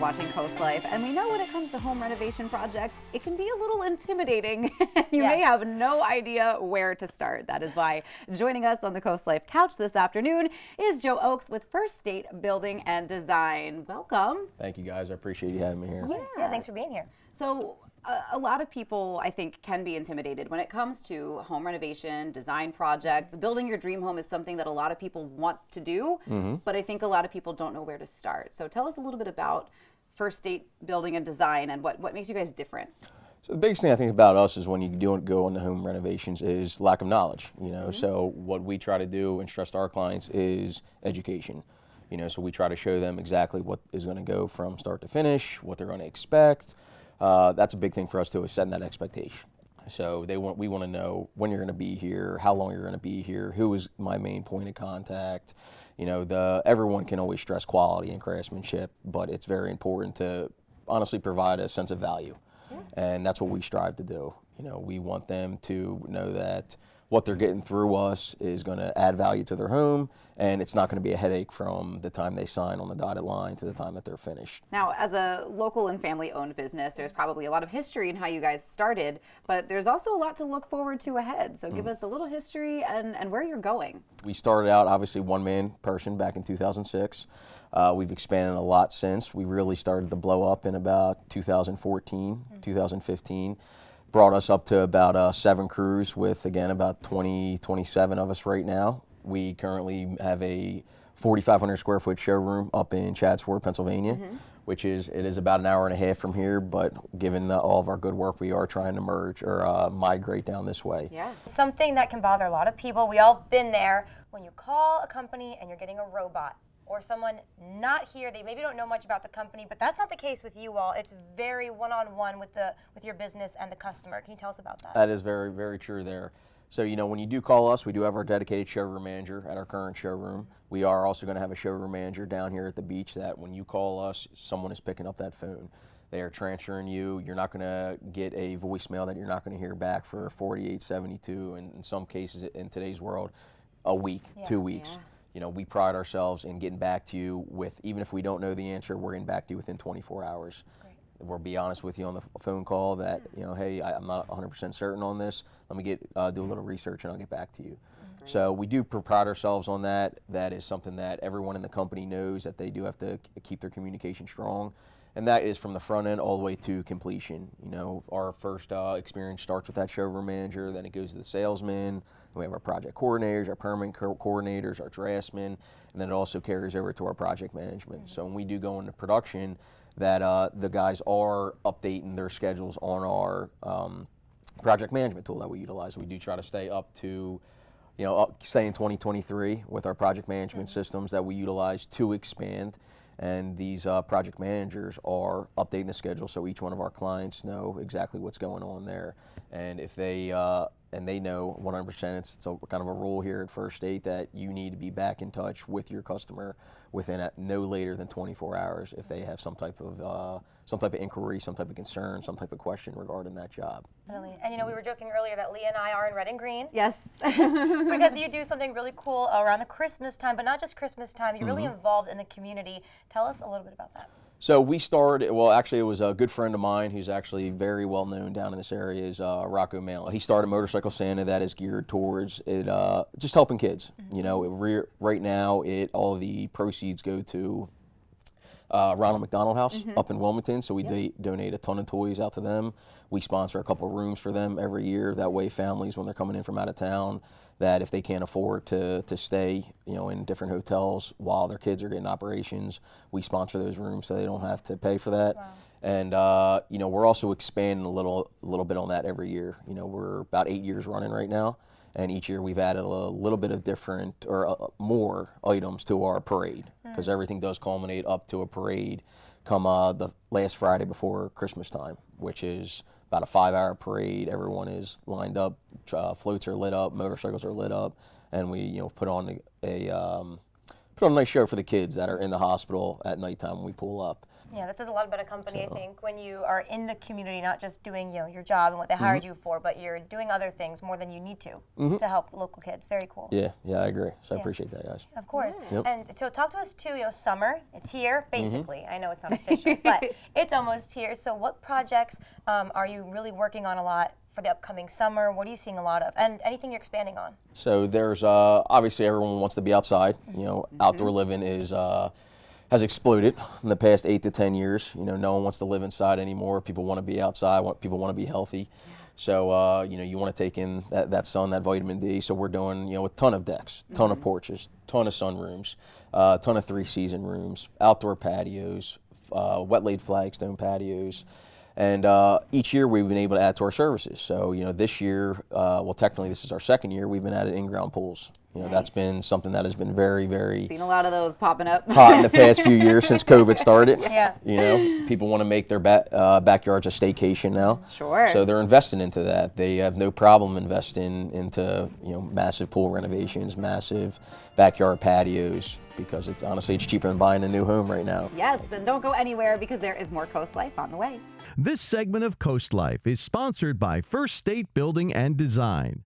watching Coast Life, and we know when it comes to home renovation projects, it can be a little intimidating. You may have no idea where to start. That is why joining us on the Coast Life couch this afternoon is Joe Oakes with First State Building and Design. Welcome. Thank you, guys. I appreciate you having me here. Yeah, thanks for being here. So a lot of people, I think, can be intimidated when it comes to home renovation, design projects. Building your dream home is something that a lot of people want to do, but I think a lot of people don't know where to start. So tell us a little bit about First State Building and Design and what makes you guys different. So the biggest thing I think about us is when you go into home renovations is lack of knowledge. So what we try to do and stress to our clients is education. So we try to show them exactly what is going to go from start to finish, what they're going to expect. That's a big thing for us too, is setting that expectation. So we want to know when you're going to be here, how long you're going to be here, who is my main point of contact. Everyone can always stress quality and craftsmanship, but it's very important to honestly provide a sense of value. And that's what we strive to do. We want them to know that what they're getting through us is going to add value to their home, and it's not going to be a headache from the time they sign on the dotted line to the time that they're finished. Now, as a local and family-owned business, there's probably a lot of history in how you guys started, but there's also a lot to look forward to ahead. So give us a little history and where you're going. We started out, obviously, one-man person back in 2006. We've expanded a lot since. We really started to blow up in about 2014, 2015. Brought us up to about 7 crews with, again, about 27 of us right now. We currently have a 4,500 square foot showroom up in Chadds Pennsylvania, which is about an hour and a half from here, but given all of our good work, we are trying to migrate down this way. Yeah. Something that can bother a lot of people, we all been there, when you call a company and you're getting a robot or someone not here, they maybe don't know much about the company, but that's not the case with you all. It's very one-on-one with your business and the customer. Can you tell us about that? That is very, very true there. So, when you do call us, we do have our dedicated showroom manager at our current showroom. We are also going to have a showroom manager down here at the beach that when you call us, someone is picking up that phone. They are transferring you. You're not going to get a voicemail that you're not going to hear back for 48, 72, and in some cases in today's world, a week, 2 weeks. We pride ourselves in getting back to you with, even if we don't know the answer, we're getting back to you within 24 hours. Great. We'll be honest with you on the phone call that, hey, I'm not 100% certain on this. Let me do a little research and I'll get back to you. So we do pride ourselves on that. That is something that everyone in the company knows, that they do have to keep their communication strong. And that is from the front end all the way to completion. Our first experience starts with that showroom manager, then it goes to the salesman, then we have our project coordinators, our permanent coordinators, our draftsmen, and then it also carries over to our project management. So when we do go into production, that the guys are updating their schedules on our project management tool that we utilize. We do try to stay up to, stay in 2023 with our project management systems that we utilize to expand. And these project managers are updating the schedule so each one of our clients know exactly what's going on there. And if they know 100%, it's a kind of a rule here at First State that you need to be back in touch with your customer within no later than 24 hours if they have some type of inquiry, some type of concern, some type of question regarding that job. Definitely. And we were joking earlier that Leah and I are in red and green. Yes. Because you do something really cool around the Christmas time, but not just Christmas time. You're really involved in the community. Tell us a little bit about that. So we started, actually it was a good friend of mine who's actually very well known down in this area, is Rocco Mala. He started Motorcycle Santa that is geared towards it, just helping kids. Right now all of the proceeds go to Ronald McDonald House up in Wilmington, so we donate a ton of toys out to them. We sponsor a couple rooms for them every year. That way families, when they're coming in from out of town, that if they can't afford to stay, in different hotels while their kids are getting operations, we sponsor those rooms so they don't have to pay for that. Wow. And we're also expanding a little bit on that every year. We're about 8 years running right now, and each year we've added a little bit of different or more items to our parade, because everything does culminate up to a parade come the last Friday before Christmas time, which is about a 5-hour parade. Everyone is lined up, floats are lit up, motorcycles are lit up, and we put on a nice show for the kids that are in the hospital at nighttime when we pull up. Yeah, that says a lot about a company, I think, when you are in the community, not just doing your job and what they hired you for, but you're doing other things more than you need to help local kids. Very cool. Yeah, I agree. So I appreciate that, guys. Of course. Yep. And so talk to us too, summer, it's here, basically. I know it's not official, but it's almost here. So what projects are you really working on a lot for the upcoming summer? What are you seeing a lot of? And anything you're expanding on? So there's obviously everyone wants to be outside. Outdoor living has exploded in the past 8 to 10 years. No one wants to live inside anymore. People want to be outside. People want to be healthy. So you want to take in that sun, that vitamin D. So we're doing a ton of decks, ton of porches, ton of sunrooms, ton of 3-season rooms, outdoor patios, wet laid flagstone patios. And each year we've been able to add to our services. So, this year, well, technically this is our second year, we've been added in-ground pools. That's been something that has been very, very Seen a lot of those popping up. hot in the past few years since COVID started. Yeah. People want to make their backyards a staycation now. Sure. So they're investing into that. They have no problem investing into, massive pool renovations, massive backyard patios, because it's cheaper than buying a new home right now. Yes, and don't go anywhere because there is more Coast Life on the way. This segment of Coast Life is sponsored by First State Building and Design.